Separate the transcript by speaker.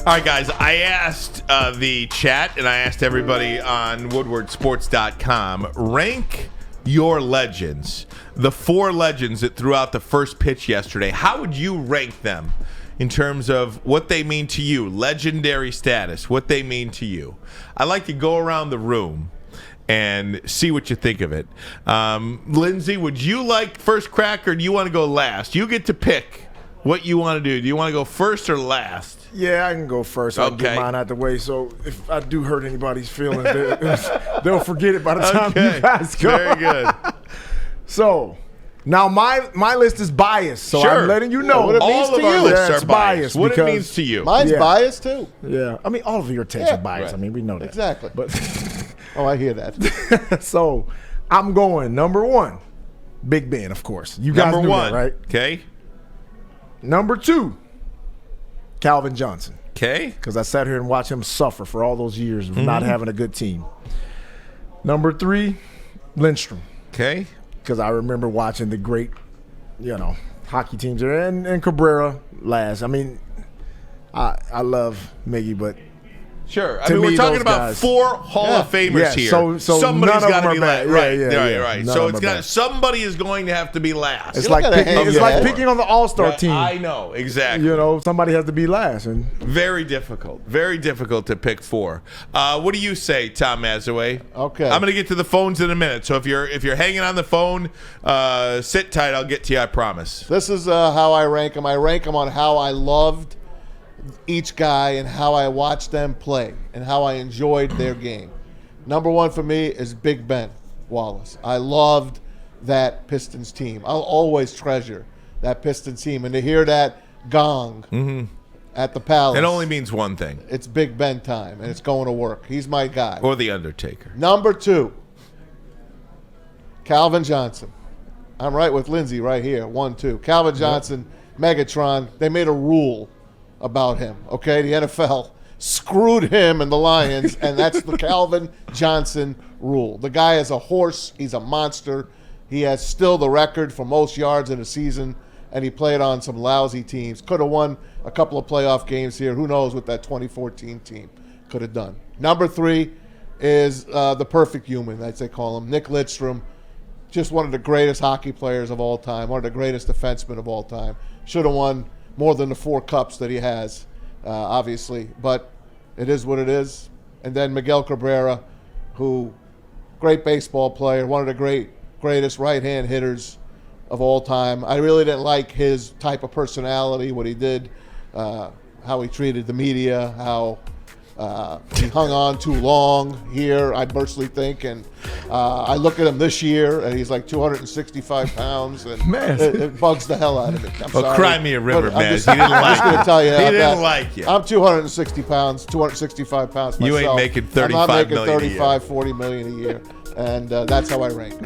Speaker 1: All right, guys, I asked the chat and I asked everybody on woodwardsports.com, rank your legends, the 4 legends that threw out the first pitch yesterday. How would you rank them in terms of what they mean to you, legendary status, what they mean to you? I'd like to go around the room and see what you think of it. Lindsay, would you like first crack or do you want to go last? You get to pick what you want to do. Do you want to go first or last?
Speaker 2: Yeah, I can go first. I'll get mine out the way. So if I do hurt anybody's feelings, they'll forget it by the time you guys go.
Speaker 1: Very good.
Speaker 2: So now my list is biased. So
Speaker 1: sure.
Speaker 2: I'm letting you know what it means
Speaker 1: all
Speaker 2: to
Speaker 1: of our
Speaker 2: you.
Speaker 1: lists are
Speaker 2: biased.
Speaker 1: What it means to you.
Speaker 3: Mine's biased too.
Speaker 2: Yeah. I mean, all of your takes are biased.
Speaker 3: Right.
Speaker 2: I mean, we know that.
Speaker 3: Exactly.
Speaker 2: But
Speaker 3: oh, I hear that.
Speaker 2: So I'm going number 1, Big Ben, of course. You guys
Speaker 1: Number
Speaker 2: knew
Speaker 1: 1,
Speaker 2: that, right?
Speaker 1: Okay.
Speaker 2: Number 2, Calvin Johnson.
Speaker 1: Okay.
Speaker 2: Because I sat here and watched him suffer for all those years of not having a good team. Number 3, Lindstrom.
Speaker 1: Okay.
Speaker 2: Because I remember watching the great, hockey teams there. And Cabrera last. I mean, I love Miggy, but
Speaker 1: sure. I mean, we're talking about 4 Hall of Famers here.
Speaker 2: So
Speaker 1: somebody's got to be last. Right.
Speaker 2: Right.
Speaker 1: So somebody is going to have to be last.
Speaker 2: It's like picking on the All-Star team.
Speaker 1: I know, exactly.
Speaker 2: Somebody has to be last. And
Speaker 1: very difficult. Very difficult to pick 4. What do you say, Tom Mazaway?
Speaker 3: Okay.
Speaker 1: I'm going to get to the phones in a minute. So if you're hanging on the phone, sit tight. I'll get to you, I promise.
Speaker 3: This is how I rank them. I rank them on how I loved each guy and how I watched them play and how I enjoyed their game. Number 1 for me is Big Ben Wallace. I loved that Pistons team. I'll always treasure that Pistons team. And to hear that gong at the Palace,
Speaker 1: it only means one thing.
Speaker 3: It's Big Ben time, and it's going to work. He's my guy.
Speaker 1: Or The Undertaker.
Speaker 3: Number 2, Calvin Johnson. I'm right with Lindsay right here. 1, 2. Calvin Johnson, Megatron. They made a rule about him, okay? The NFL screwed him and the Lions, and that's the Calvin Johnson rule. The guy is a horse. He's a monster. He has still the record for most yards in a season, and he played on some lousy teams. Could have won a couple of playoff games here. Who knows what that 2014 team could have done. Number 3 is the perfect human, as they call him, Nick Lidstrom. Just one of the greatest hockey players of all time, one of the greatest defensemen of all time. Should have won more than the 4 cups that he has, obviously. But it is what it is. And then Miguel Cabrera, who, great baseball player, one of the greatest right-hand hitters of all time. I really didn't like his type of personality, what he did, how he treated the media, how he hung on too long here, I personally think. And I look at him this year, and he's like 265 pounds, and it bugs the hell out of me. I'm sorry.
Speaker 1: Cry me a river, man. He didn't
Speaker 3: I'm
Speaker 1: like
Speaker 3: just going to tell you
Speaker 1: He didn't like you.
Speaker 3: I'm 265 pounds myself.
Speaker 1: You ain't making 35
Speaker 3: I'm not making
Speaker 1: million a year.
Speaker 3: 35, 40 million a year. And that's how I rank.